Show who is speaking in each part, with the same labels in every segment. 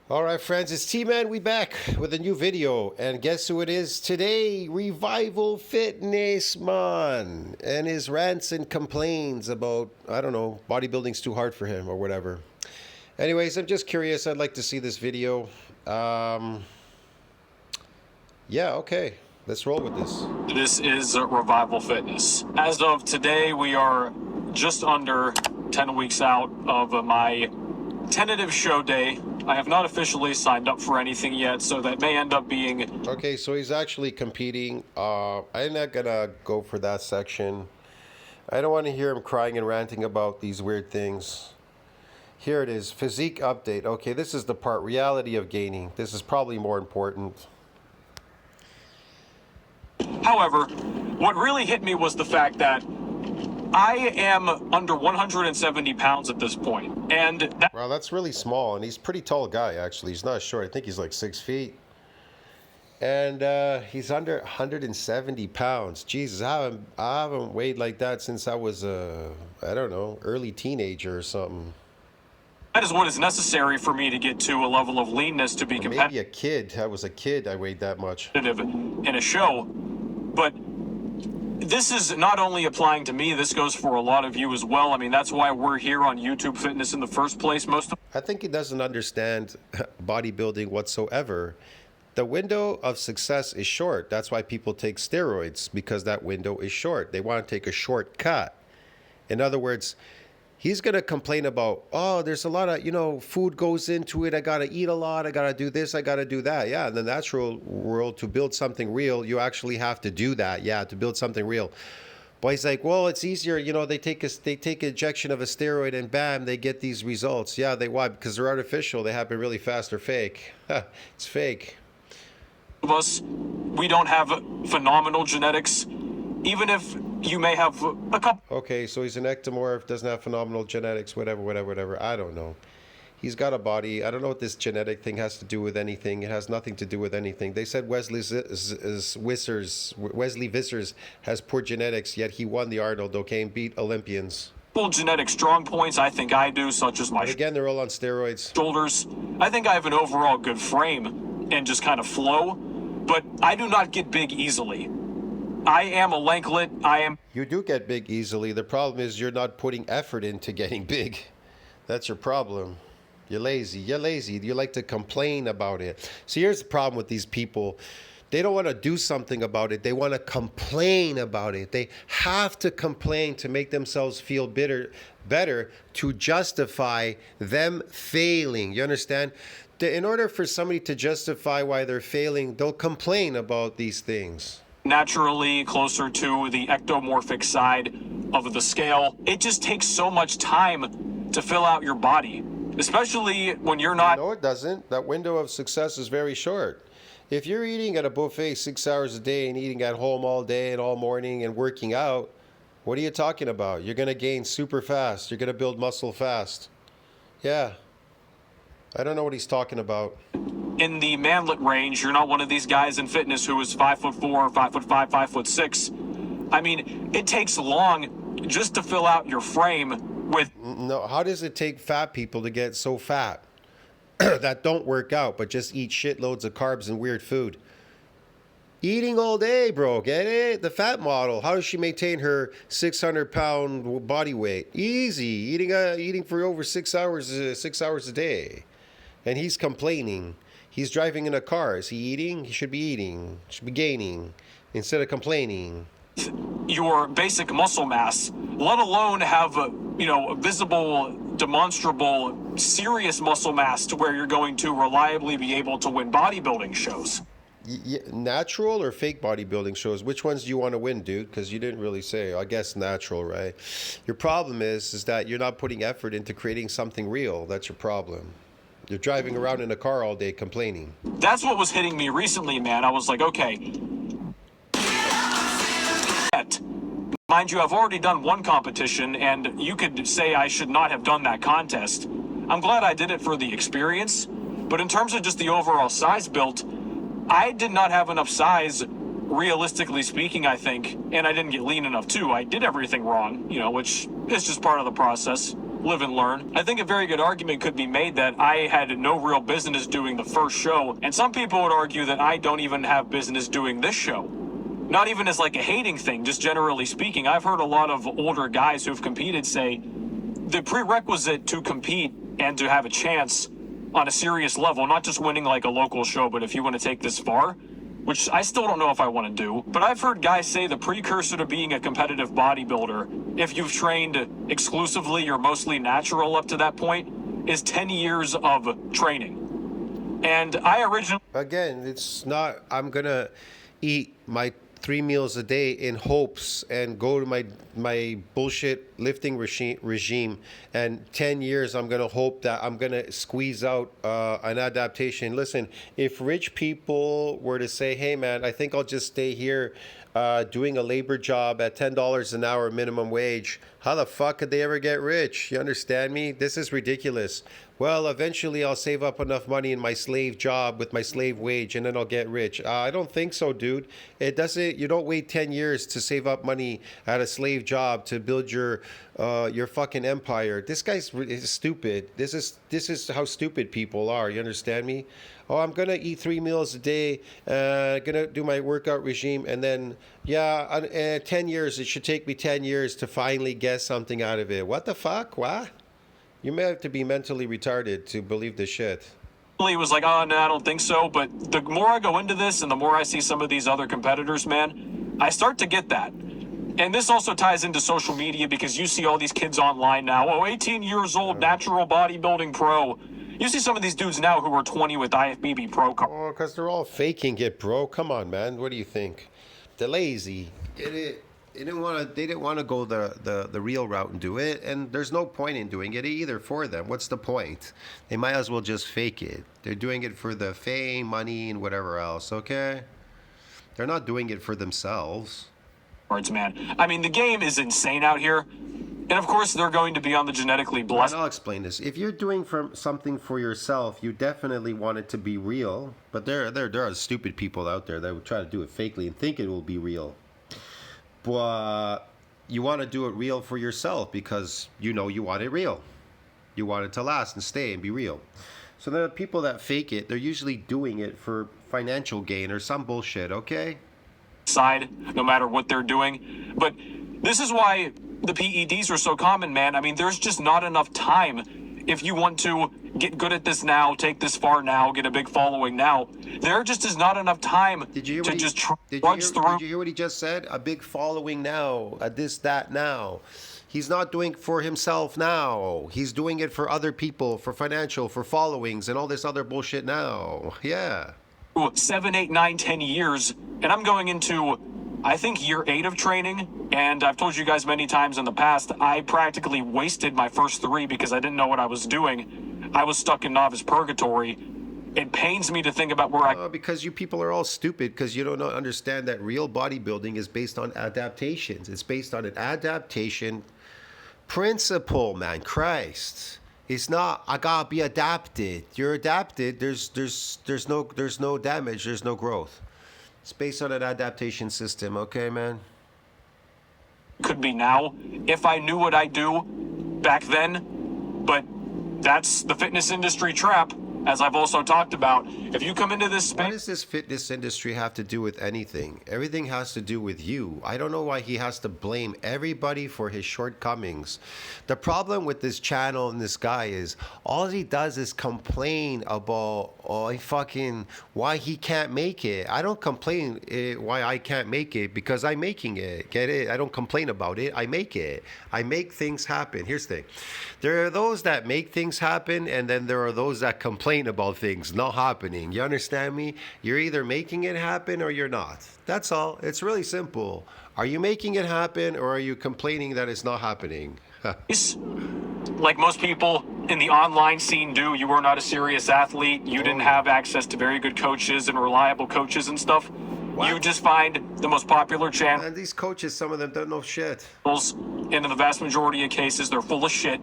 Speaker 1: All right, friends, it's T-Man. We back with a new video, and guess who it is today? Revival Fitness man, and his rants and complaints about, I don't know, bodybuilding's too hard for him or whatever. Anyways, I'm just curious. I'd like to see this video. Yeah, okay, let's roll with this.
Speaker 2: This is Revival Fitness. As of today, we are just under 10 weeks out of my tentative show day. I have not officially signed up for anything yet, so that may end up being...
Speaker 1: Okay, so he's actually competing. I'm not gonna go for that section. I don't want to hear him crying and ranting about these weird things. Here it is, physique update. Okay, this is the part, reality of gaining. This is probably more important.
Speaker 2: However, what really hit me was the fact that I am under 170 pounds at this point, and that...
Speaker 1: Wow, that's really small, and he's a pretty tall guy, actually. He's not short. I think he's like 6 feet. And he's under 170 pounds. Jesus, I haven't weighed like that since I was, I don't know, early teenager or something.
Speaker 2: That is what is necessary for me to get to a level of leanness to be competitive.
Speaker 1: Maybe a kid. I was a kid, I weighed that much.
Speaker 2: In a show, but this is not only applying to me, this goes for a lot of you as well. I mean, that's why we're here on YouTube Fitness in the first place.
Speaker 1: I think he doesn't understand bodybuilding whatsoever. The window of success is short. That's why people take steroids, because that window is short. They want to take a shortcut. In other words, he's going to complain about, oh, there's a lot of, food goes into it. I got to eat a lot. I got to do this. I got to do that. Yeah, in the natural world, to build something real, you actually have to do that. Yeah, to build something real. But he's like, well, it's easier. They take an injection of a steroid and bam, they get these results. Yeah, why? Because they're artificial. They happen really fast. They're fake. It's fake.
Speaker 2: Of us, we don't have phenomenal genetics, even if you may have a couple.
Speaker 1: Okay, so he's an ectomorph, doesn't have phenomenal genetics, whatever. I don't know. He's got a body. I don't know what this genetic thing has to do with anything. It has nothing to do with anything. They said Wesley Vissers has poor genetics, yet he won the Arnold, okay, and beat Olympians.
Speaker 2: Genetic strong points, I think I do, such as my...
Speaker 1: But again, they're all on steroids.
Speaker 2: Shoulders. I think I have an overall good frame and just kind of flow, but I do not get big easily. I am a lanklet.
Speaker 1: You do get big easily. The problem is you're not putting effort into getting big. That's your problem. You're lazy. You like to complain about it. So here's the problem with these people. They don't want to do something about it. They want to complain about it. They have to complain to make themselves feel better to justify them failing. You understand? In order for somebody to justify why they're failing, they'll complain about these things.
Speaker 2: Naturally closer to the ectomorphic side of the scale. It just takes so much time to fill out your body, especially when you're not...
Speaker 1: No, it doesn't. That window of success is very short. If you're eating at a buffet 6 hours a day and eating at home all day and all morning and working out, what are you talking about? You're going to gain super fast. You're going to build muscle fast. Yeah. I don't know what he's talking about.
Speaker 2: In the manlet range, you're not one of these guys in fitness who is 5'4", 5'5", 5'6". I mean, it takes long just to fill out your frame with...
Speaker 1: No, how does it take fat people to get so fat that don't work out but just eat shitloads of carbs and weird food? Eating all day, bro, get it? The fat model, how does she maintain her 600-pound body weight? Easy, eating for over 6 hours a day. And he's complaining. He's driving in a car. Is he eating? He should be eating. He should be gaining instead of complaining.
Speaker 2: Your basic muscle mass, let alone have a visible, demonstrable, serious muscle mass to where you're going to reliably be able to win bodybuilding shows.
Speaker 1: Natural or fake bodybuilding shows? Which ones do you want to win, dude? Because you didn't really say. I guess natural, right? Your problem is that you're not putting effort into creating something real. That's your problem. You're driving around in a car all day complaining.
Speaker 2: That's what was hitting me recently, man. I was like, okay. Mind you, I've already done one competition, and you could say I should not have done that contest. I'm glad I did it for the experience, but in terms of just the overall size built, I did not have enough size, realistically speaking, I think, and I didn't get lean enough too. I did everything wrong, which is just part of the process. live and learn. I think a very good argument could be made that I had no real business doing the first show, and some people would argue that I don't even have business doing this show. Not even as like a hating thing, just generally speaking. I've heard a lot of older guys who've competed say the prerequisite to compete and to have a chance on a serious level, not just winning like a local show, but if you want to take this far, which I still don't know if I want to do, but I've heard guys say the precursor to being a competitive bodybuilder, if you've trained exclusively or mostly natural up to that point, is 10 years of training. And I originally...
Speaker 1: Again, it's not, I'm going to eat my 3 meals a day in hopes and go to my bullshit lifting regime, and 10 years I'm going to hope that I'm going to squeeze out an adaptation. Listen, if rich people were to say, hey man, I think I'll just stay here doing a labor job at $10 an hour minimum wage, how the fuck could they ever get rich? You understand me? This is ridiculous. Well, eventually I'll save up enough money in my slave job with my slave wage, and then I'll get rich. I don't think so, dude. It doesn't. You don't wait 10 years to save up money at a slave job to build your fucking empire. This guy's stupid. This is how stupid people are. You understand me? Oh, I'm gonna eat 3 meals a day. Gonna do my workout regime, and then 10 years. It should take me 10 years to finally get something out of it. What the fuck? What? You may have to be mentally retarded to believe this shit.
Speaker 2: He was like, oh, no, I don't think so. But the more I go into this and the more I see some of these other competitors, man, I start to get that. And this also ties into social media because you see all these kids online now. Oh, 18 years old, natural bodybuilding pro. You see some of these dudes now who are 20 with IFBB pro cards.
Speaker 1: Oh, because they're all faking it, bro. Come on, man. What do you think? They're lazy. They didn't want to go the real route and do it, and there's no point in doing it either for them. What's the point? They might as well just fake it. They're doing it for the fame, money, and whatever else, okay? They're not doing it for themselves.
Speaker 2: Man. I mean, the game is insane out here. And of course, they're going to be on the genetically blessed.
Speaker 1: And I'll explain this. If you're doing something for yourself, you definitely want it to be real. But there are stupid people out there that would try to do it fakely and think it will be real. But you want to do it real for yourself because you know you want it real. You want it to last and stay and be real. So the people that fake it, they're usually doing it for financial gain or some bullshit, okay?
Speaker 2: Side, no matter what they're doing. But this is why the PEDs are so common, man. I mean, there's just not enough time. If you want to get good at this now, take this far now, get a big following now, there just is not enough time to just trudge through.
Speaker 1: Did you hear what he just said? A big following now, a this, that now. He's not doing it for himself now. He's doing it for other people, for financial, for followings, and all this other bullshit now. Yeah.
Speaker 2: 7, 8, 9, 10 years, and I'm going into, I think, year 8 of training, and I've told you guys many times in the past, I practically wasted my first 3 because I didn't know what I was doing. I was stuck in novice purgatory. It pains me to think about where
Speaker 1: because you people are all stupid because you don't understand that real bodybuilding is based on adaptations. It's based on an adaptation principle, man. Christ. It's not, I gotta be adapted. You're adapted, there's no damage, there's no growth. It's based on an adaptation system, okay, man?
Speaker 2: Could be now if I knew what I do back then, but that's the fitness industry trap, as I've also talked about. If you come into this space...
Speaker 1: What does this fitness industry have to do with anything? Everything has to do with you. I don't know why he has to blame everybody for his shortcomings. The problem with this channel and this guy is all he does is complain about why he can't make it. I don't complain why I can't make it because I'm making it. Get it? I don't complain about it. I make it. I make things happen. Here's the thing. There are those that make things happen, and then there are those that complain about things not happening. You understand me? You're either making it happen or you're not. That's all. It's really simple. Are you making it happen or are you complaining that it's not happening?
Speaker 2: Like most people in the online scene do, you were not a serious athlete. You didn't have access to very good coaches and reliable coaches and stuff. What? You just find the most popular channels.
Speaker 1: And these coaches, some of them don't know shit.
Speaker 2: And in the vast majority of cases, they're full of shit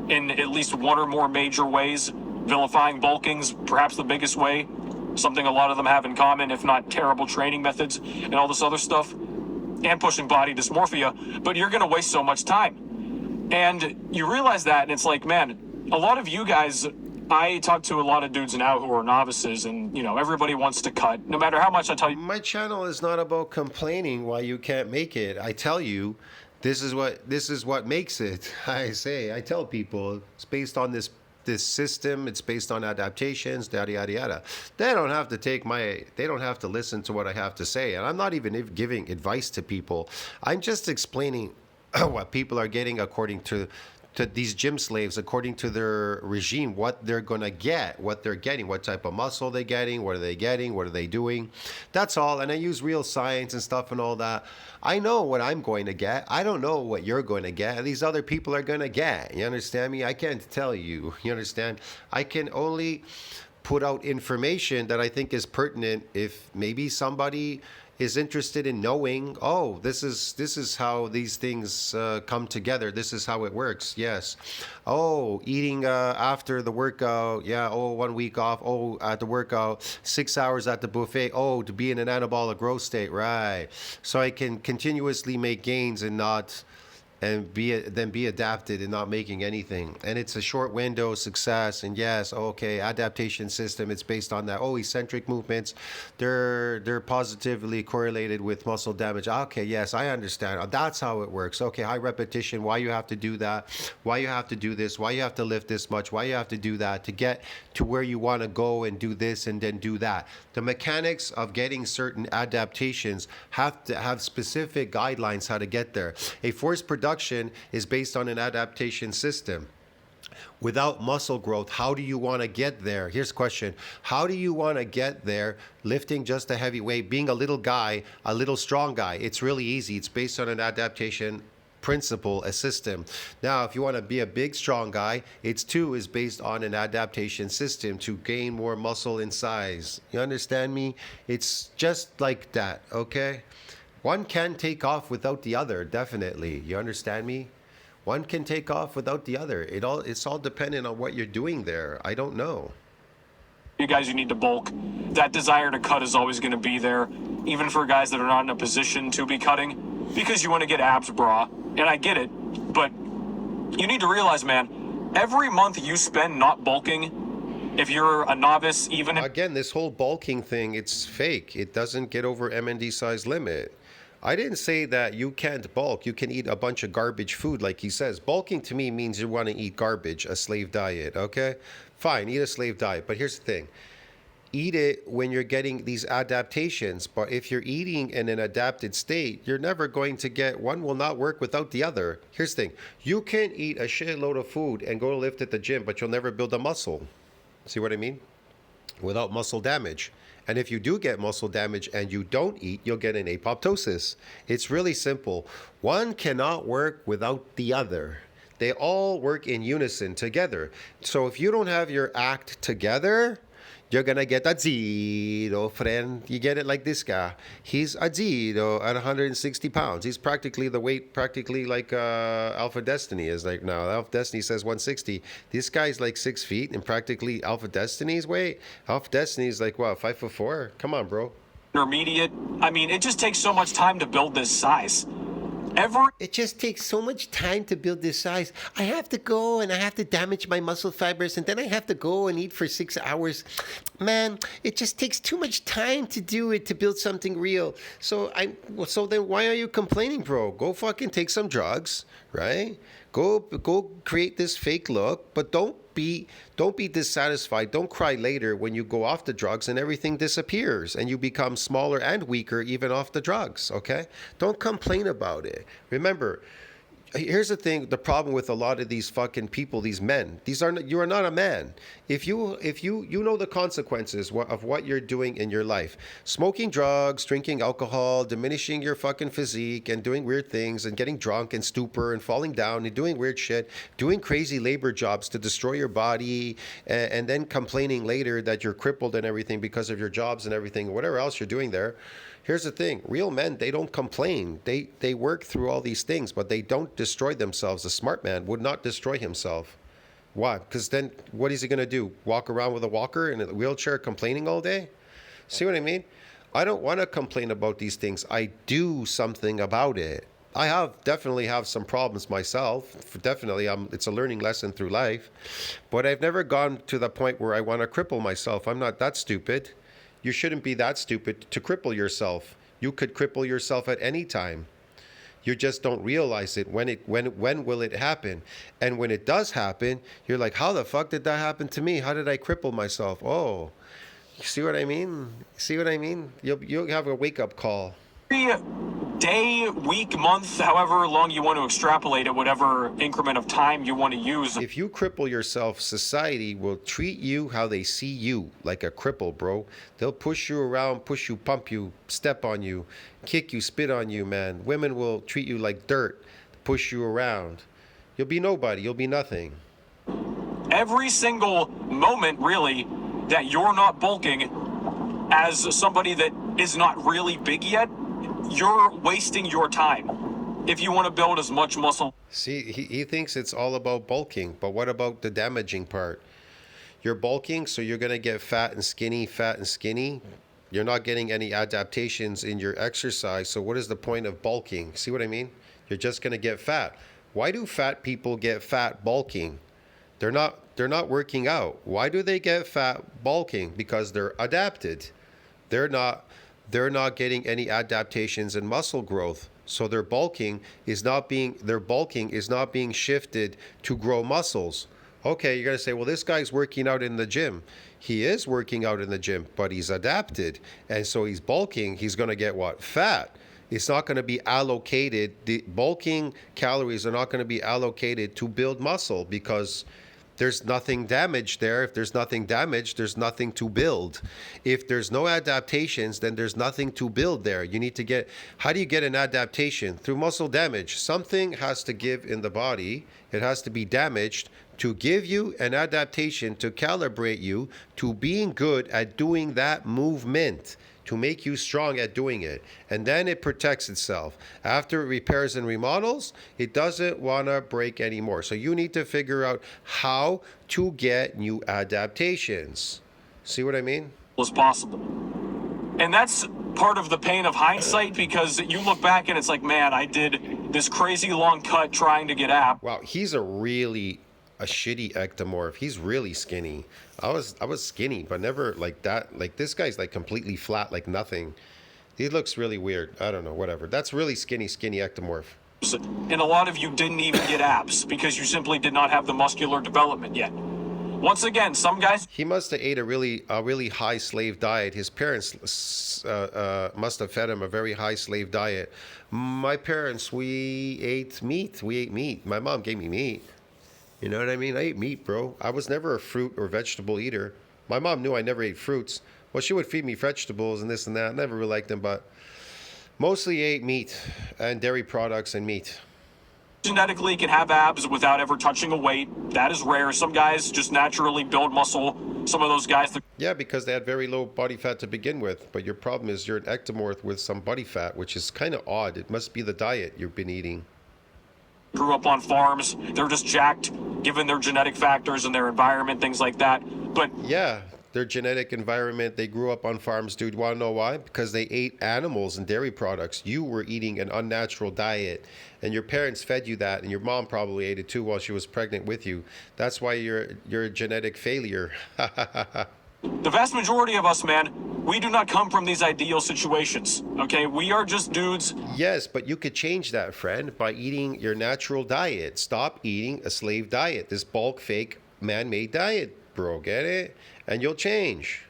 Speaker 2: in at least one or more major ways. Vilifying bulking's perhaps the biggest way. Something a lot of them have in common, if not terrible training methods and all this other stuff. And pushing body dysmorphia. But you're going to waste so much time. And you realize that, and it's like, man, a lot of you guys, I talk to a lot of dudes now who are novices, and, everybody wants to cut. No matter how much I tell you,
Speaker 1: My channel is not about complaining why you can't make it. I tell you, this is what makes it. I tell people it's based on this system, it's based on adaptations, yada yada yada. They don't have to listen to what I have to say. And I'm not even giving advice to people. I'm just explaining what people are getting according to these gym slaves, according to their regime, what they're going to get, what they're getting, what type of muscle they're getting, what are they getting, what are they doing. That's all. And I use real science and stuff and all that. I know what I'm going to get. I don't know what you're going to get. These other people are going to get. You understand me? I can't tell you. You understand? I can only put out information that I think is pertinent if maybe somebody is interested in knowing, oh, this is how these things come together. This is how it works. Yes. Oh, eating after the workout. Yeah. Oh, 1 week off. Oh, at the workout, 6 hours at the buffet. Oh, to be in an anabolic growth state. Right. So I can continuously make gains and not and be adapted and not making anything. And it's a short window success. And yes, okay, adaptation system, it's based on that. Oh, eccentric movements, they're positively correlated with muscle damage. Okay, yes, I understand. That's how it works. Okay, high repetition, why you have to do that, why you have to do this, why you have to lift this much, why you have to do that to get to where you want to go and do this and then do that. The mechanics of getting certain adaptations have to have specific guidelines how to get there. A force production is based on an adaptation system. Without muscle growth, how do you want to get there? Here's a question. How do you want to get there lifting just a heavy weight, being a little guy, a little strong guy? It's really easy. It's based on an adaptation principle, a system. Now, if you want to be a big, strong guy, it's too is based on an adaptation system to gain more muscle in size. You understand me? It's just like that, okay? One can take off without the other, definitely. You understand me? One can take off without the other. It's all dependent on what you're doing there. I don't know.
Speaker 2: you guys, you need to bulk. That desire to cut is always going to be there, even for guys that are not in a position to be cutting, because you want to get abs, brah. And I get it, but you need to realize, man, every month you spend not bulking, if you're a novice, even if...
Speaker 1: Again, this whole bulking thing, it's fake. It doesn't get over MND size limit. I didn't say that you can't bulk. You can eat a bunch of garbage food, like he says. Bulking to me means you want to eat garbage, a slave diet, okay? Fine, eat a slave diet. But here's the thing. Eat it when you're getting these adaptations. But if you're eating in an adapted state, you're never going to get... One will not work without the other. Here's the thing. You can eat a shitload of food and go to lift at the gym, but you'll never build a muscle. See what I mean? Without muscle damage. And if you do get muscle damage and you don't eat, you'll get an apoptosis. It's really simple. One cannot work without the other. They all work in unison together. So if you don't have your act together, you're going to get a zero, friend. You get it like this guy. He's a zero at 160 pounds. He's practically the weight, practically like Alpha Destiny is like now. Alpha Destiny says 160. This guy's like 6 feet and practically Alpha Destiny's weight. Alpha Destiny's like, what, 5'4"? Come on, bro.
Speaker 2: Intermediate. I mean, it just takes so much time to build this size.
Speaker 3: It just takes so much time to build this size. I have to go and I have to damage my muscle fibers and then I have to go and eat for 6 hours. Man, it just takes too much time to do it, to build something real. So then why are you complaining, bro? Go fucking take some drugs, right? Go create this fake look, but don't be dissatisfied. Don't cry later when you go off the drugs and everything disappears and you become smaller and weaker even off the drugs, okay? Don't complain about it. Remember, here's the thing, the problem with a lot of these fucking people, these men, you are not a man. If you know the consequences of what you're doing in your life, smoking drugs, drinking alcohol, diminishing your fucking physique and doing weird things and getting drunk and stupor and falling down and doing weird shit, doing crazy labor jobs to destroy your body and then complaining later that you're crippled and everything because of your jobs and everything, whatever else you're doing there. Here's the thing. Real men, they don't complain. They work through all these things, but they don't destroy themselves. A smart man would not destroy himself. Why? Because then what is he going to do? Walk around with a walker and a wheelchair complaining all day? See what I mean? I don't want to complain about these things. I do something about it.
Speaker 1: I have definitely have some problems myself. Definitely, it's a learning lesson through life. But I've never gone to the point where I want to cripple myself. I'm not that stupid. You shouldn't be that stupid to cripple yourself. You could cripple yourself at any time. You just don't realize it. When will it happen? And when it does happen, you're like, how the fuck did that happen to me? How did I cripple myself? Oh, you see what I mean? See what I mean? You'll have a wake up call.
Speaker 2: Every day, week, month, however long you want to extrapolate it, whatever increment of time you want to use.
Speaker 1: If you cripple yourself, society will treat you how they see you, like a cripple, bro. They'll push you around, push you, pump you, step on you, kick you, spit on you, man. Women will treat you like dirt, push you around. You'll be nobody. You'll be nothing.
Speaker 2: Every single moment, really, that you're not bulking as somebody that is not really big yet, you're wasting your time if you want to build as much muscle.
Speaker 1: See, he thinks it's all about bulking, but what about the damaging part? You're bulking, so you're going to get fat and skinny. You're not getting any adaptations in your exercise, so what is the point of bulking? See what I mean? You're just going to get fat. Why do fat people get fat bulking? They're not working out. Why do they get fat bulking? Because they're adapted. They're not getting any adaptations in muscle growth. So their bulking is not being shifted to grow muscles. Okay, you're going to say, well, this guy's working out in the gym. He is working out in the gym, but he's adapted. And so he's bulking. He's going to get what? Fat. It's not going to be allocated. The bulking calories are not going to be allocated to build muscle because there's nothing damaged there. If there's nothing damaged, there's nothing to build. If there's no adaptations, then there's nothing to build there. You need to get, how do you get an adaptation? Through muscle damage. Something has to give in the body. It has to be damaged to give you an adaptation, to calibrate you to being good at doing that movement, to make you strong at doing it. And then it protects itself. After it repairs and remodels, it doesn't want to break anymore. So you need to figure out how to get new adaptations. See what I mean?
Speaker 2: As possible. And that's part of the pain of hindsight, because you look back and it's like, man, I did this crazy long cut trying to get ab.
Speaker 1: Wow, he's a shitty ectomorph. He's really skinny. I was skinny, but never like that. Like this guy's like completely flat, like nothing. He looks really weird. I don't know, whatever. That's really skinny ectomorph.
Speaker 2: And a lot of you didn't even get abs because you simply did not have the muscular development yet. Once again, some guys...
Speaker 1: He must have ate a really high slave diet. His parents must have fed him a very high slave diet. My parents, we ate meat. My mom gave me meat. You know what I mean? I ate meat, bro. I was never a fruit or vegetable eater. My mom knew I never ate fruits. Well, she would feed me vegetables and this and that. I never really liked them, but mostly ate meat and dairy products and meat.
Speaker 2: Genetically can have abs without ever touching a weight. That is rare. Some guys just naturally build muscle. Some of those guys...
Speaker 1: Yeah, because they had very low body fat to begin with. But your problem is you're an ectomorph with some body fat, which is kind of odd. It must be the diet you've been eating.
Speaker 2: Grew up on farms. They're just jacked, given their genetic factors and their environment, things like that. But
Speaker 1: yeah, their genetic environment, they grew up on farms, dude. Want to know why? Because they ate animals and dairy products. You were eating an unnatural diet, and your parents fed you that, and your mom probably ate it too while she was pregnant with you. That's why you're a genetic failure.
Speaker 2: the vast majority of us, man, we do not come from these ideal situations, okay? We are just dudes.
Speaker 1: Yes, but you could change that, friend, by eating your natural diet. Stop eating a slave diet, this bulk, fake, man-made diet, bro. Get it? And you'll change.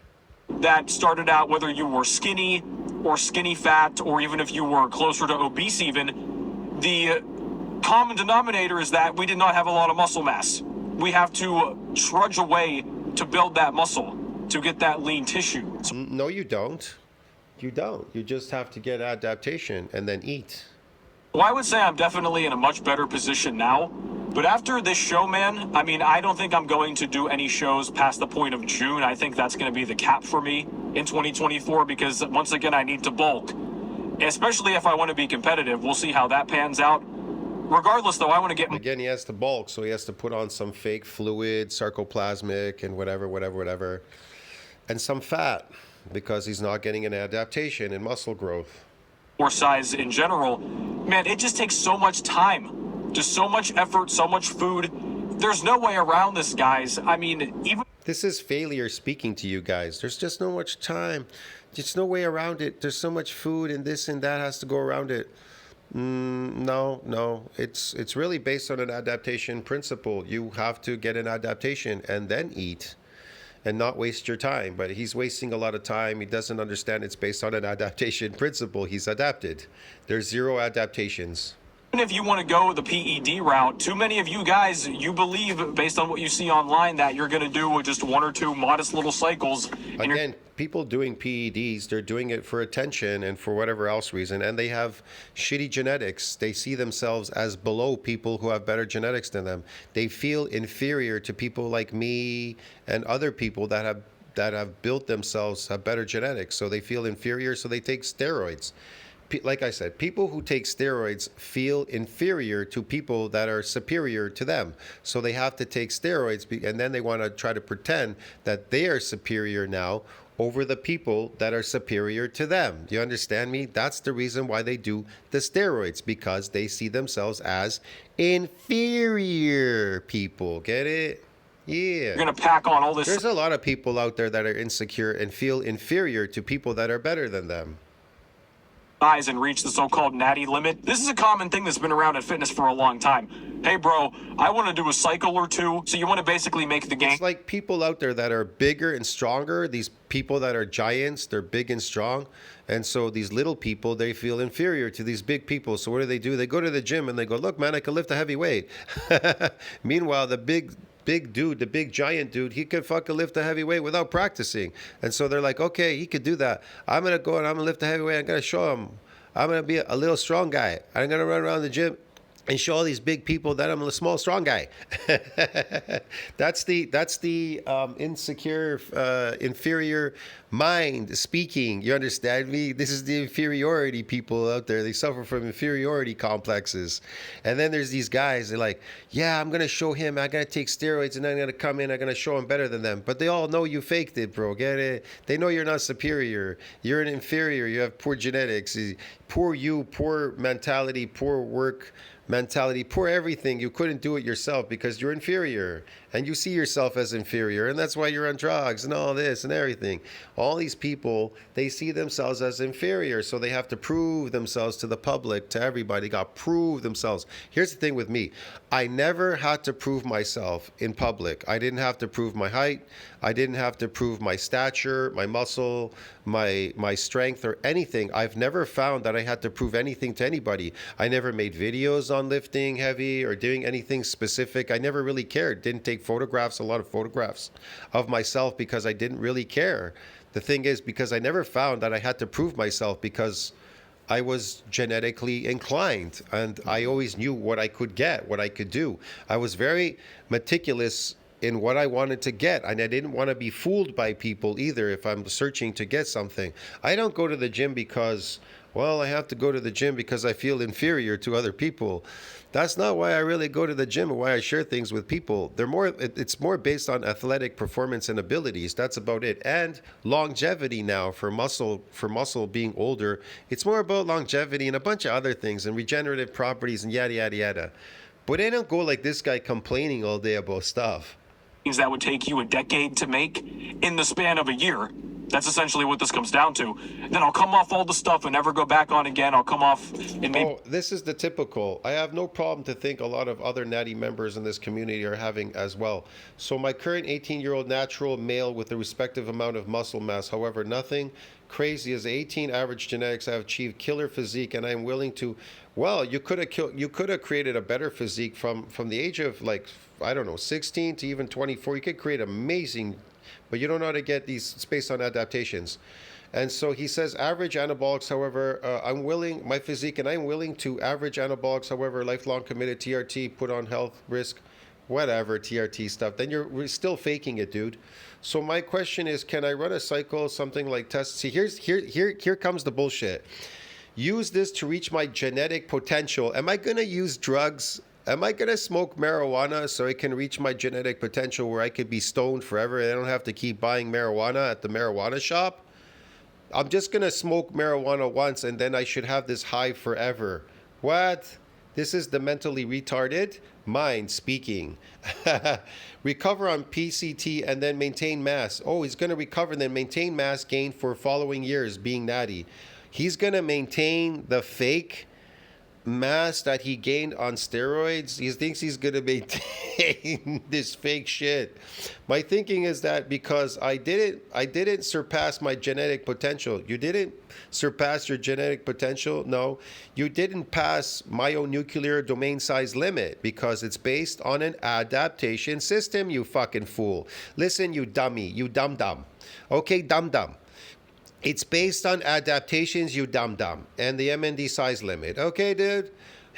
Speaker 2: That started out whether you were skinny or skinny fat, or even if you were closer to obese even, the common denominator is that we did not have a lot of muscle mass. We have to trudge away to build that muscle, to get that lean tissue.
Speaker 1: No, you don't. You don't. You just have to get adaptation and then eat.
Speaker 2: Well, I would say I'm definitely in a much better position now. But after this show, man, I mean, I don't think I'm going to do any shows past the point of June. I think that's going to be the cap for me in 2024 because, once again, I need to bulk. Especially if I want to be competitive. We'll see how that pans out. Regardless, though, I want to get...
Speaker 1: Again, he has to bulk, so he has to put on some fake fluid, sarcoplasmic, and whatever. And some fat, because he's not getting an adaptation in muscle growth.
Speaker 2: or size in general, man, it just takes so much time, just so much effort, so much food. There's no way around this, guys. I mean, even
Speaker 1: This is failure speaking to you guys. There's just no much time. Just no way around it. There's so much food and this and that has to go around it. No. It's really based on an adaptation principle. You have to get an adaptation and then eat and not waste your time. But he's wasting a lot of time. He doesn't understand it's based on an adaptation principle. He's adapted. There's zero adaptations.
Speaker 2: if you want to go the PED route, too many of you guys, you believe, based on what you see online, that you're going to do just one or two modest little cycles. And
Speaker 1: Again, people doing PEDs, they're doing it for attention and for whatever else reason, and they have shitty genetics. They see themselves as below people who have better genetics than them. They feel inferior to people like me and other people that have built themselves, have better genetics. So they feel inferior, so they take steroids. Like I said, people who take steroids feel inferior to people that are superior to them. So they have to take steroids, and then they want to try to pretend that they are superior now over the people that are superior to them. Do you understand me? That's the reason why they do the steroids, because they see themselves as inferior people. Get it? Yeah.
Speaker 2: you're going to pack on all this
Speaker 1: There's a lot of people out there that are insecure and feel inferior to people that are better than them.
Speaker 2: size and reach the so-called natty limit. This is a common thing that's been around in fitness for a long time. Hey, bro, I want to do a cycle or two. So you want to basically make the game.
Speaker 1: It's like people out there that are bigger and stronger. These people that are giants, they're big and strong. And so these little people, they feel inferior to these big people. So what do? They go to the gym and they go, look, man, I can lift a heavy weight. Meanwhile, the big dude, the big giant dude, he could fucking lift a heavy weight without practicing. And so they're like, okay, he could do that. I'm going to go and I'm going to lift a heavy weight. I'm going to show him. I'm going to be a little strong guy. I'm going to run around the gym and show all these big people that I'm a small, strong guy. That's the insecure, inferior mind speaking. You understand me? This is the inferiority people out there. They suffer from inferiority complexes. And then there's these guys, they're like, yeah, I'm going to show him. I'm going to take steroids and I'm going to come in. I'm going to show him better than them. But they all know you faked it, bro. Get it? They know you're not superior. You're an inferior. You have poor genetics. Poor you, poor mentality, poor work mentality, poor everything. You couldn't do it yourself because you're inferior and you see yourself as inferior, and that's why you're on drugs and all this and everything. All these people, they see themselves as inferior, so they have to prove themselves to the public, to everybody. Got to prove themselves. Here's the thing with me. I never had to prove myself in public. I didn't have to prove my height. I didn't have to prove my stature, my muscle, my strength, or anything. I've never found that I had to prove anything to anybody. I never made videos on lifting heavy or doing anything specific. I never really cared. Didn't take photographs, a lot of photographs of myself, because I didn't really care. The thing is, because I never found that I had to prove myself, because I was genetically inclined and I always knew what I could get, what I could do. I was very meticulous in what I wanted to get, and I didn't want to be fooled by people either if I'm searching to get something. I don't go to the gym because, well, I have to go to the gym because I feel inferior to other people. That's not why I really go to the gym or why I share things with people. It's more based on athletic performance and abilities. That's about it. And longevity now for muscle being older. It's more about longevity and a bunch of other things and regenerative properties and yada, yada, yada. But they don't go like this guy complaining all day about stuff.
Speaker 2: Things that would take you a decade to make in the span of a year. That's essentially what this comes down to. Then I'll come off all the stuff and never go back on again. I'll come off and maybe.
Speaker 1: Oh, this is the typical. I have no problem to think a lot of other natty members in this community are having as well. So my current 18-year-old natural male with the respective amount of muscle mass, however, nothing crazy as 18 average genetics. I have achieved killer physique, and I'm willing to. Well, you could have created a better physique from the age of, like, I don't know, 16 to even 24. You could create amazing, but you don't know how to get these space on adaptations. And so he says average anabolics, however, I'm willing to average anabolics, however, lifelong committed TRT, put on health risk, whatever TRT stuff. Then you're still faking it, dude. So my question is, can I run a cycle, something like test? See, here comes the bullshit. Use this to reach my genetic potential. Am I going to use drugs? Am I going to smoke marijuana so I can reach my genetic potential where I could be stoned forever and I don't have to keep buying marijuana at the marijuana shop? I'm just gonna smoke marijuana once and then I should have this high forever. What? This is the mentally retarded mind speaking. Recover on PCT and then maintain mass. Oh, he's gonna recover and then maintain mass gain for following years being natty. He's gonna maintain the fake mass that he gained on steroids. He thinks he's gonna maintain this fake shit. My thinking is that because I didn't surpass my genetic potential. You didn't surpass your genetic potential. No, you didn't pass myonuclear domain size limit because it's based on an adaptation system. You fucking fool. Listen, you dummy. You dumb. Okay, dumb. It's based on adaptations, you dum-dum, and the MND size limit. Okay, dude?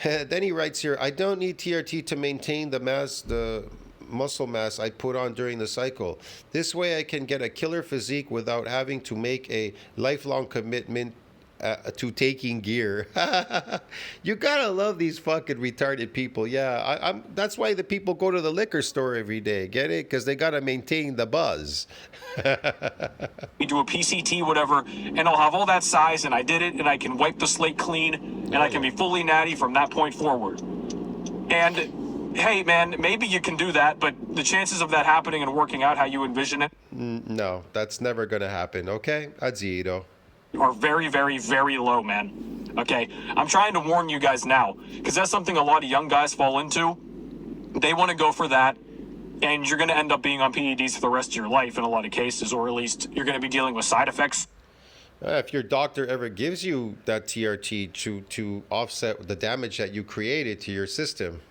Speaker 1: Then he writes here, I don't need TRT to maintain the muscle mass I put on during the cycle. This way I can get a killer physique without having to make a lifelong commitment to taking gear. You gotta love these fucking retarded people. Yeah, that's why the people go to the liquor store every day. Get it? Because they gotta maintain the buzz.
Speaker 2: We do a PCT, whatever, and I'll have all that size, and I did it, and I can wipe the slate clean, and I can be fully natty from that point forward. And hey, man, maybe you can do that, but the chances of that happening and working out how you envision it
Speaker 1: No, that's never gonna happen. Okay, Azito.
Speaker 2: are very, very, very low, man. Okay, I'm trying to warn you guys now, because that's something a lot of young guys fall into. They want to go for that, and you're going to end up being on PEDs for the rest of your life in a lot of cases, or at least you're going to be dealing with side effects.
Speaker 1: If your doctor ever gives you that TRT to offset the damage that you created to your system.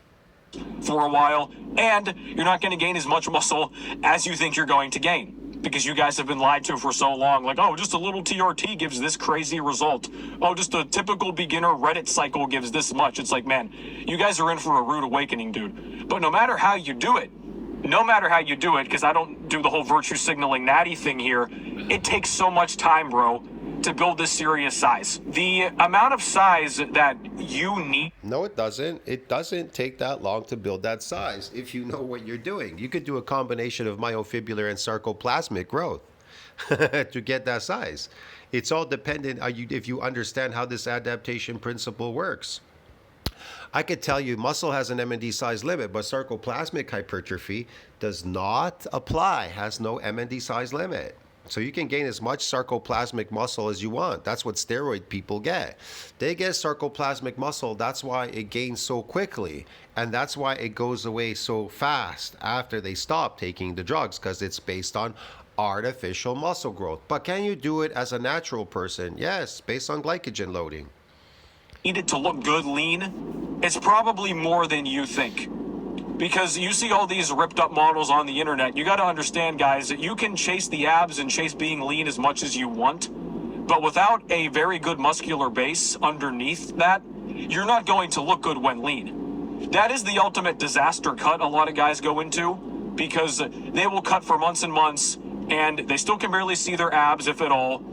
Speaker 2: For a while, and you're not going to gain as much muscle as you think you're going to gain. Because you guys have been lied to for so long, like, oh, just a little TRT gives this crazy result. Oh, just a typical beginner Reddit cycle gives this much. It's like, man, you guys are in for a rude awakening, dude. But no matter how you do it, because I don't do the whole virtue signaling natty thing here, it takes so much time, bro, to build this serious size. The amount of size that you need.
Speaker 1: No, it doesn't. It doesn't take that long to build that size if you know what you're doing. You could do a combination of myofibrillar and sarcoplasmic growth to get that size. It's all dependent on you if you understand how this adaptation principle works. I could tell you muscle has an MND size limit, but sarcoplasmic hypertrophy does not apply, has no MND size limit. So you can gain as much sarcoplasmic muscle as you want. That's what steroid people get. They get sarcoplasmic muscle. That's why it gains so quickly. And that's why it goes away so fast after they stop taking the drugs, because it's based on artificial muscle growth. But can you do it as a natural person? Yes, based on glycogen loading.
Speaker 2: Need it to look good lean, it's probably more than you think. Because you see all these ripped up models on the internet. You got to understand, guys, that you can chase the abs and chase being lean as much as you want, but without a very good muscular base underneath that, you're not going to look good when lean. That is the ultimate disaster cut a lot of guys go into, because they will cut for months and months and they still can barely see their abs, if at all.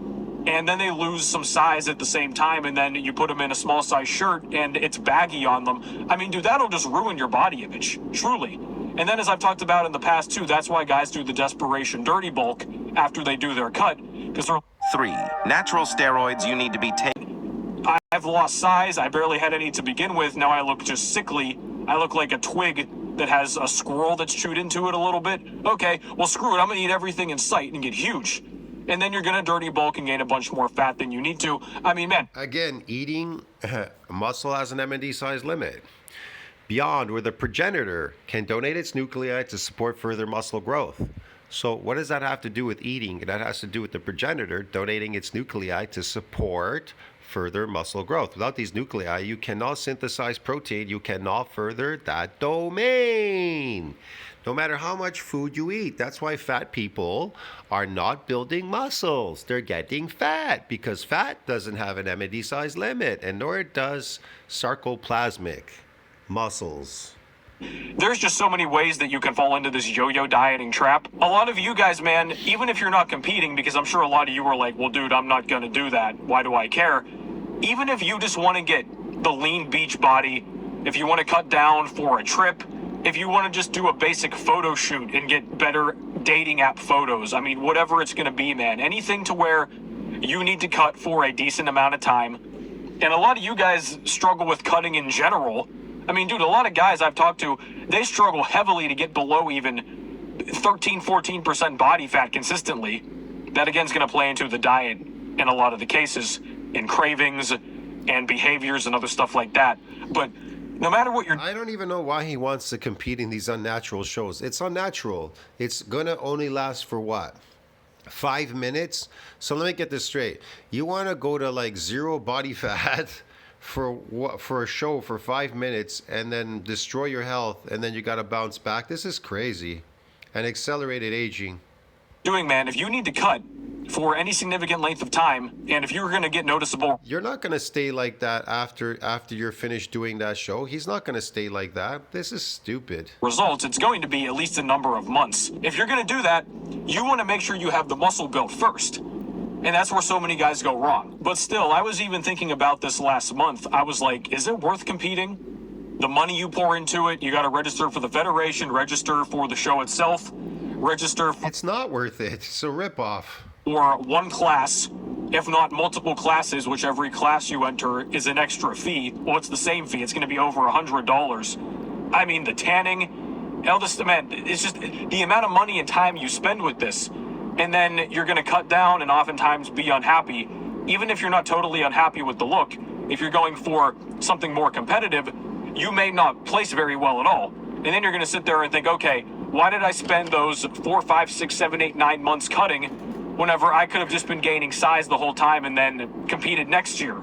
Speaker 2: And then they lose some size at the same time, and then you put them in a small size shirt and it's baggy on them. I mean, dude, that'll just ruin your body image, truly. And then, as I've talked about in the past too, that's why guys do the desperation dirty bulk after they do their cut, because they're
Speaker 4: 3. Natural steroids you need to be taking.
Speaker 2: I've lost size, I barely had any to begin with, now I look just sickly. I look like a twig that has a squirrel that's chewed into it a little bit. Okay, well screw it, I'm gonna eat everything in sight and get huge. And then you're going to dirty bulk and gain a bunch more fat than you need to. I mean, man.
Speaker 1: Again, eating muscle has an MND size limit. Beyond where the progenitor can donate its nuclei to support further muscle growth. So what does that have to do with eating? That has to do with the progenitor donating its nuclei to support further muscle growth. Without these nuclei, you cannot synthesize protein. You cannot further that domain. No matter how much food you eat. That's why fat people are not building muscles. They're getting fat because fat doesn't have an MND size limit, and nor does sarcoplasmic muscles.
Speaker 2: There's just so many ways that you can fall into this yo-yo dieting trap. A lot of you guys, man, even if you're not competing, because I'm sure a lot of you are like, well, dude, I'm not going to do that. Why do I care? Even if you just want to get the lean beach body, if you want to cut down for a trip, if you want to just do a basic photo shoot and get better dating app photos, I mean, whatever it's going to be, man, anything to where you need to cut for a decent amount of time. And a lot of you guys struggle with cutting in general. I mean, dude, a lot of guys I've talked to, they struggle heavily to get below even 13, 14% body fat consistently. That again is going to play into the diet in a lot of the cases, in cravings and behaviors and other stuff like that. But no matter what you're...
Speaker 1: I don't even know why he wants to compete in these unnatural shows. It's unnatural. It's going to only last for what? 5 minutes? So let me get this straight. You want to go to like zero body fat for a show for 5 minutes and then destroy your health and then you got to bounce back? This is crazy. And accelerated aging.
Speaker 2: Doing, man, if you need to cut for any significant length of time, and if you're going to get noticeable...
Speaker 1: You're not going to stay like that after you're finished doing that show. He's not going to stay like that. This is stupid.
Speaker 2: Results, it's going to be at least a number of months. If you're going to do that, you want to make sure you have the muscle built first. And that's where so many guys go wrong. But still, I was even thinking about this last month. I was like, is it worth competing? The money you pour into it, you got to register for the federation, register for the show itself, register for...
Speaker 1: It's not worth it. It's a ripoff.
Speaker 2: Or one class, if not multiple classes, which every class you enter is an extra fee. Well, it's the same fee. It's going to be over $100. I mean, the tanning, man, it's just the amount of money and time you spend with this. And then you're going to cut down and oftentimes be unhappy. Even if you're not totally unhappy with the look, if you're going for something more competitive, you may not place very well at all. And then you're going to sit there and think, okay, why did I spend those 4, 5, 6, 7, 8, 9 months cutting whenever I could have just been gaining size the whole time and then competed next year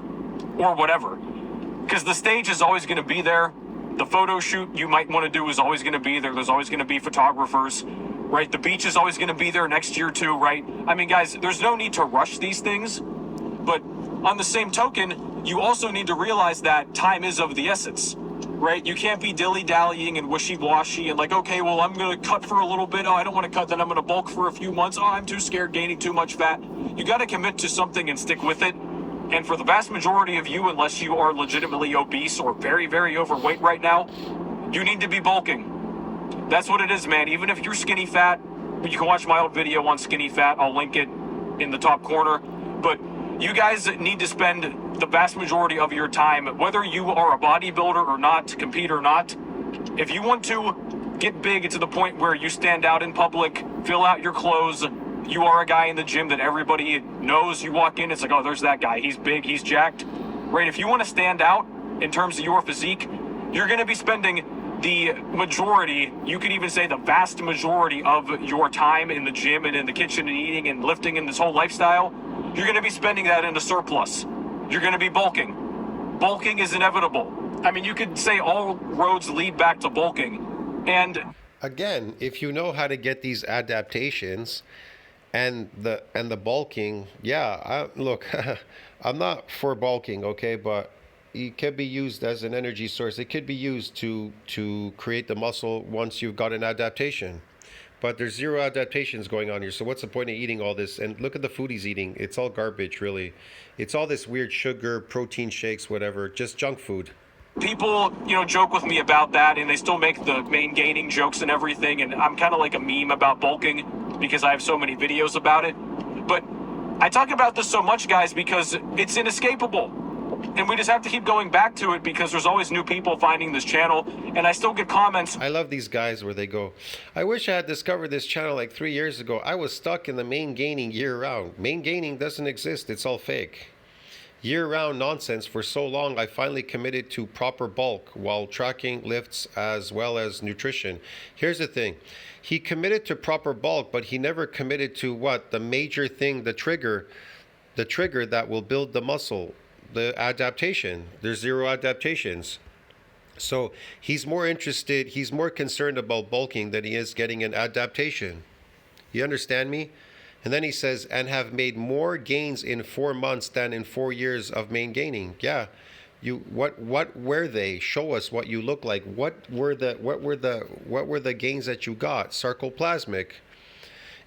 Speaker 2: or whatever? Because the stage is always going to be there. The photo shoot you might want to do is always going to be there. There's always going to be photographers, right? The beach is always going to be there next year too, right? I mean, guys, there's no need to rush these things. But on the same token, you also need to realize that time is of the essence. Right? You can't be dilly-dallying and wishy-washy and like, okay, well, I'm going to cut for a little bit. Oh, I don't want to cut, then I'm going to bulk for a few months. Oh, I'm too scared gaining too much fat. You got to commit to something and stick with it. And for the vast majority of you, unless you are legitimately obese or very, very overweight right now, you need to be bulking. That's what it is, man. Even if you're skinny fat, you can watch my old video on skinny fat. I'll link it in the top corner. But you guys need to spend the vast majority of your time, whether you are a bodybuilder or not, compete or not. If you want to get big to the point where you stand out in public, fill out your clothes, you are a guy in the gym that everybody knows, you walk in, it's like, oh, there's that guy, he's big, he's jacked, right? If you want to stand out in terms of your physique, you're going to be spending the majority, you could even say the vast majority of your time in the gym and in the kitchen and eating and lifting and this whole lifestyle, you're going to be spending that in a surplus. You're going to be bulking. Bulking is inevitable. I mean, you could say all roads lead back to bulking. And
Speaker 1: again, if you know how to get these adaptations and the bulking, yeah, look, I'm not for bulking, okay, but it could be used as an energy source. It could be used to create the muscle once you've got an adaptation. But there's zero adaptations going on here. So what's the point of eating all this? And look at the food he's eating. It's all garbage, really. It's all this weird sugar, protein shakes, whatever, just junk food.
Speaker 2: People, joke with me about that, and they still make the main gaining jokes and everything. And I'm kind of like a meme about bulking because I have so many videos about it. But I talk about this so much, guys, because it's inescapable. And we just have to keep going back to it because there's always new people finding this channel. And I still get comments.
Speaker 1: I love these guys where they go, I wish I had discovered this channel like 3 years ago. I was stuck in the main gaining year round. Main gaining doesn't exist. It's all fake. Year round nonsense for so long. I finally committed to proper bulk while tracking lifts as well as nutrition. Here's the thing. He committed to proper bulk, but he never committed to what? The major thing, the trigger that will build the muscle. The adaptation. There's zero adaptations. So he's more concerned about bulking than he is getting an adaptation. You understand me? And then he says, and have made more gains in 4 months than in 4 years of main gaining. Yeah. What were they? Show us what you look like. What were the gains that you got? Sarcoplasmic.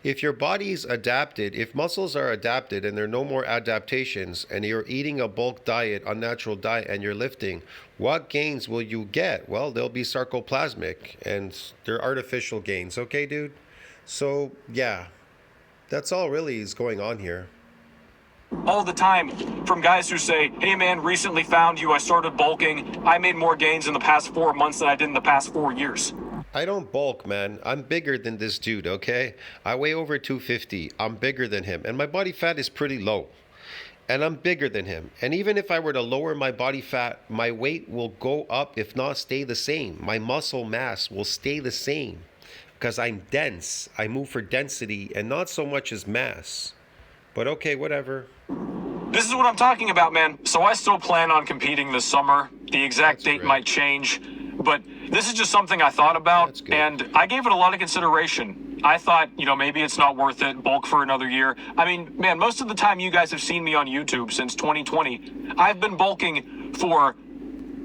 Speaker 1: If your body's adapted, if muscles are adapted and there are no more adaptations and you're eating a bulk diet, unnatural diet, and you're lifting, what gains will you get? Well, they'll be sarcoplasmic and they're artificial gains. Okay, dude? So, yeah, that's all really is going on here.
Speaker 2: all the time from guys who say, hey man, recently found you, I started bulking, I made more gains in the past 4 months than I did in the past 4 years.
Speaker 1: I don't bulk, man. I'm bigger than this dude, okay? I weigh over 250. I'm bigger than him. And my body fat is pretty low. And I'm bigger than him. And even if I were to lower my body fat, my weight will go up, if not stay the same. My muscle mass will stay the same because I'm dense. I move for density and not so much as mass. But okay, whatever.
Speaker 2: This is what I'm talking about, man. So I still plan on competing this summer. The exact date might change, but this is just something I thought about, and I gave it a lot of consideration. I thought, maybe it's not worth it, bulk for another year. I mean, man, most of the time you guys have seen me on YouTube since 2020. I've been bulking for,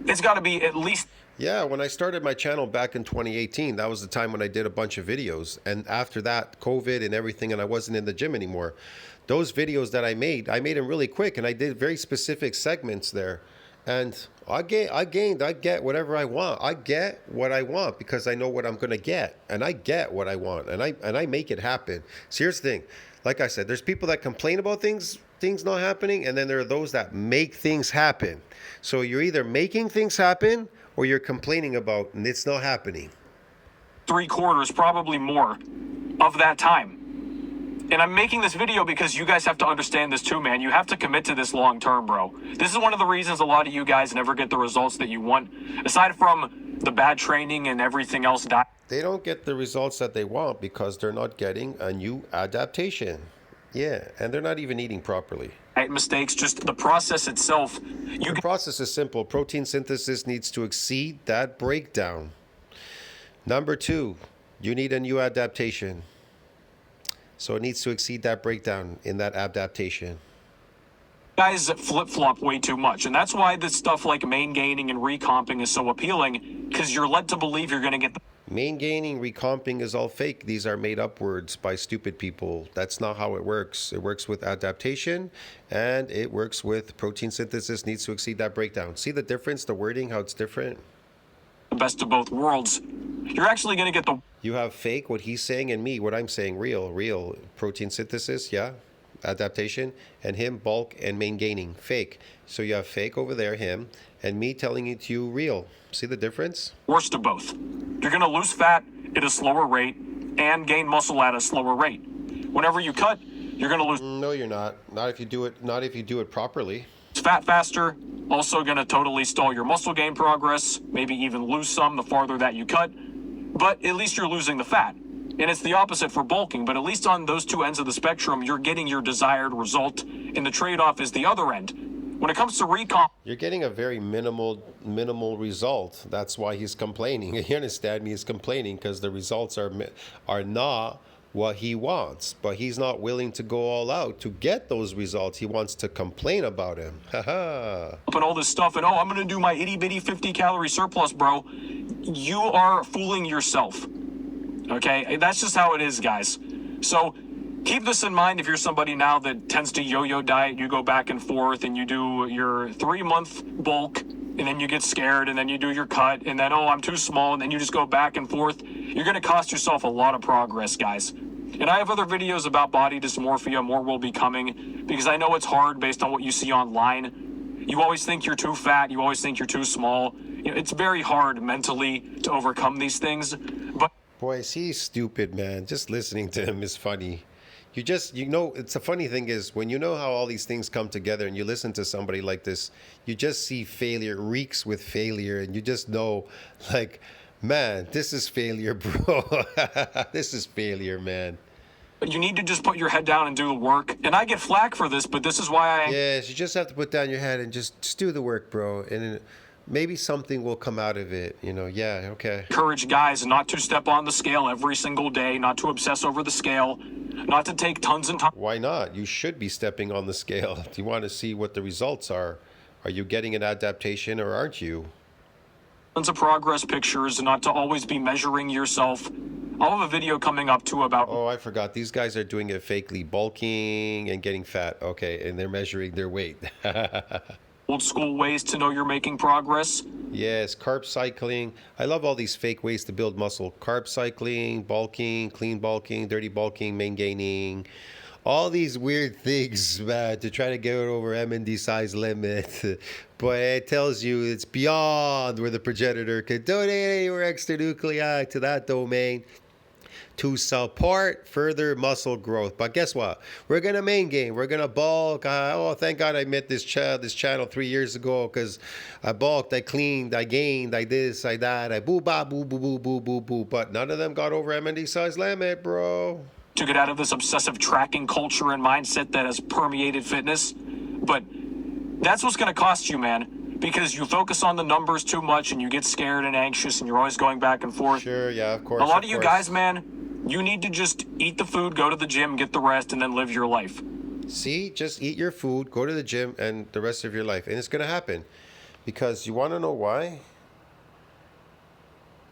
Speaker 2: it's got to be at least...
Speaker 1: Yeah, when I started my channel back in 2018, that was the time when I did a bunch of videos. And after that, COVID and everything, and I wasn't in the gym anymore. Those videos that I made them really quick, and I did very specific segments there. And I get whatever I want. I get what I want because I know what I'm going to get. And I get what I want, and I make it happen. So here's the thing. Like I said, there's people that complain about things not happening, and then there are those that make things happen. So you're either making things happen or you're complaining about and it's not happening.
Speaker 2: 3/4, probably more, of that time. And I'm making this video because you guys have to understand this too, man. You have to commit to this long term, bro. This is one of the reasons a lot of you guys never get the results that you want. Aside from the bad training and everything else.
Speaker 1: They don't get the results that they want because they're not getting a new adaptation. Yeah, and they're not even eating properly.
Speaker 2: Mistakes, just the process itself.
Speaker 1: The process is simple. Protein synthesis needs to exceed that breakdown. Number 2, you need a new adaptation. So it needs to exceed that breakdown in that adaptation.
Speaker 2: Guys flip-flop way too much, and that's why this stuff like main gaining and recomping is so appealing, because you're led to believe you're going to get the
Speaker 1: main gaining, recomping is all fake. These are made up words by stupid people. That's not how it works. It works with adaptation, and it works with protein synthesis needs to exceed that breakdown. See the difference, the wording, how it's different?
Speaker 2: Best of both worlds. You're actually going to get the...
Speaker 1: You have fake, what he's saying, and me, what I'm saying, real. Protein synthesis, yeah, adaptation, and him, bulk and main gaining, fake. So you have fake over there, him, and me telling it to you, real. See the difference?
Speaker 2: Worst of both. You're going to lose fat at a slower rate and gain muscle at a slower rate. Whenever you cut, you're going to lose...
Speaker 1: No, you're not. Not if you do it properly.
Speaker 2: Fat faster, also going to totally stall your muscle gain progress, maybe even lose some the farther that you cut, but at least you're losing the fat. And it's the opposite for bulking, but at least on those two ends of the spectrum, you're getting your desired result, and the trade-off is the other end. When it comes to recomp...
Speaker 1: You're getting a very minimal result. That's why he's complaining. You understand me? He's complaining because the results are not what he wants, but he's not willing to go all out to get those results. He wants to complain about him. Haha.
Speaker 2: And all this stuff, and I'm going to do my itty-bitty 50-calorie surplus, bro. You are fooling yourself. Okay? That's just how it is, guys. So keep this in mind if you're somebody now that tends to yo-yo diet. You go back and forth, and you do your 3-month bulk, and then you get scared, and then you do your cut, and then, I'm too small, and then you just go back and forth. You're going to cost yourself a lot of progress, guys. And I have other videos about body dysmorphia. More will be coming, because I know it's hard based on what you see online. You always think you're too fat. You always think you're too small. It's very hard mentally to overcome these things. But
Speaker 1: boy, he's stupid, man. Just listening to him is funny. It's a funny thing is when you know how all these things come together and you listen to somebody like this, you just see failure reeks with failure, and you just know, like, man, this is failure, bro. This is failure, man.
Speaker 2: But you need to just put your head down and do the work. And I get flack for this, but this is why
Speaker 1: Yes, you just have to put down your head and just do the work, bro. And maybe something will come out of it, Yeah, okay.
Speaker 2: Encourage guys not to step on the scale every single day, not to obsess over the scale, not to take tons and tons.
Speaker 1: Why not? You should be stepping on the scale. You want to see what the results are. Are you getting an adaptation or aren't you?
Speaker 2: Tons of progress pictures, not to always be measuring yourself. I'll have a video coming up too about...
Speaker 1: Oh, I forgot. These guys are doing it fakely, bulking and getting fat. Okay, and they're measuring their weight.
Speaker 2: Old school ways to know you're making progress.
Speaker 1: Yes, carb cycling. I love all these fake ways to build muscle. Carb cycling, bulking, clean bulking, dirty bulking, main gaining. all these weird things, man, to try to get over MND size limit. But it tells you it's beyond where the progenitor can donate any more extra nuclei to that domain to support further muscle growth. But guess what? We're gonna main gain. We're gonna bulk. Oh, thank God I met this channel 3 years ago, because I bulked, I cleaned, I gained, I this, I that, I boo ba boo boo boo boo boo boo. But none of them got over MND size limit, bro.
Speaker 2: To get out of this obsessive tracking culture and mindset that has permeated fitness. But that's what's going to cost you, man, because you focus on the numbers too much and you get scared and anxious and you're always going back and forth.
Speaker 1: Sure, yeah, of course.
Speaker 2: A lot of you guys, man, you need to just eat the food, go to the gym, get the rest, and then live your life.
Speaker 1: See, just eat your food, go to the gym, and the rest of your life. And it's going to happen. Because you want to know why?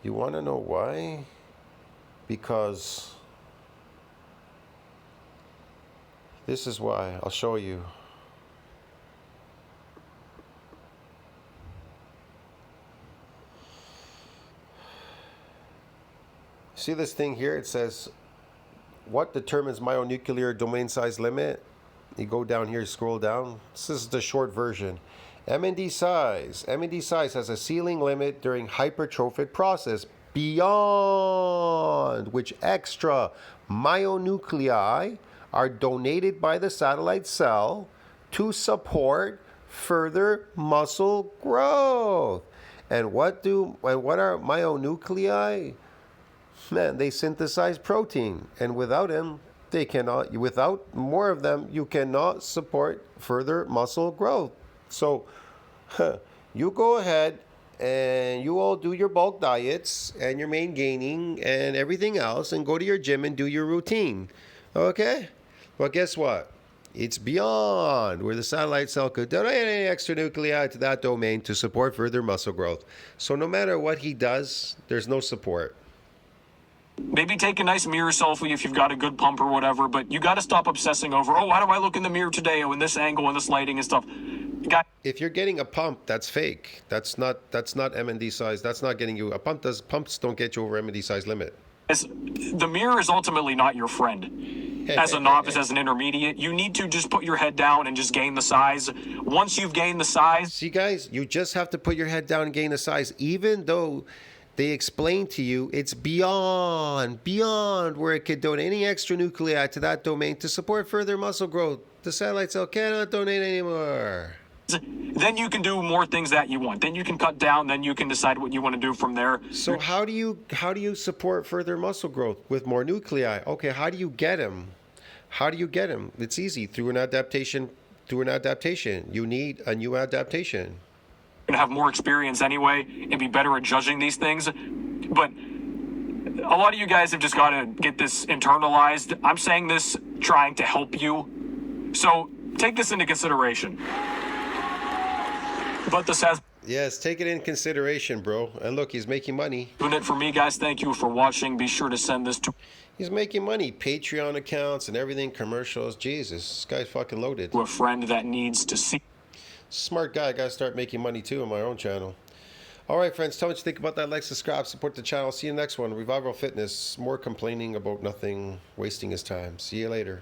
Speaker 1: You want to know why? Because this is why. I'll show you. See this thing here? It says, what determines myonuclear domain size limit? You go down here, scroll down. This is the short version. MND size. MND size has a ceiling limit during hypertrophic process beyond which extra myonuclei are donated by the satellite cell to support further muscle growth. And what are myonuclei? Man, they synthesize protein, and without them, without more of them, you cannot support further muscle growth. So, you go ahead and you all do your bulk diets and your main gaining and everything else, and go to your gym and do your routine. Okay? Well, guess what? It's beyond where the satellite cell could donate any extra nuclei to that domain to support further muscle growth. So no matter what he does, there's no support.
Speaker 2: Maybe take a nice mirror selfie if you've got a good pump or whatever, but you got to stop obsessing over, oh, how do I look in the mirror today? Oh, in this angle and this lighting and stuff.
Speaker 1: If you're getting a pump, that's fake. That's not MND size. That's not getting you a pump. Pumps don't get you over MND size limit.
Speaker 2: The mirror is ultimately not your friend. As a novice, as an intermediate, you need to just put your head down and just gain the size. Once you've gained the size...
Speaker 1: See, guys, you just have to put your head down and gain the size, even though they explain to you it's beyond where it could donate any extra nuclei to that domain to support further muscle growth. The satellite cell cannot donate anymore.
Speaker 2: Then you can do more things that you want. Then you can cut down. Then you can decide what you want to do from there.
Speaker 1: So how do you support further muscle growth with more nuclei? Okay, how do you get them? How do you get them? It's easy, through an adaptation. You need a new adaptation.
Speaker 2: And have more experience anyway and be better at judging these things. But a lot of you guys have just got to get this internalized. I'm saying this trying to help you. So take this into consideration. But this has...
Speaker 1: Yes, take it in consideration, bro. And look, he's making money.
Speaker 2: Doing it for me, guys. Thank you for watching. Be sure to send this to...
Speaker 1: He's making money. Patreon accounts and everything, commercials. Jesus, this guy's fucking loaded.
Speaker 2: ...to a friend that needs to see...
Speaker 1: Smart guy. I gotta start making money too on my own channel. All right, friends. Tell me what you think about that. Like, subscribe, support the channel. See you next one. Revival Fitness. More complaining about nothing, wasting his time. See you later.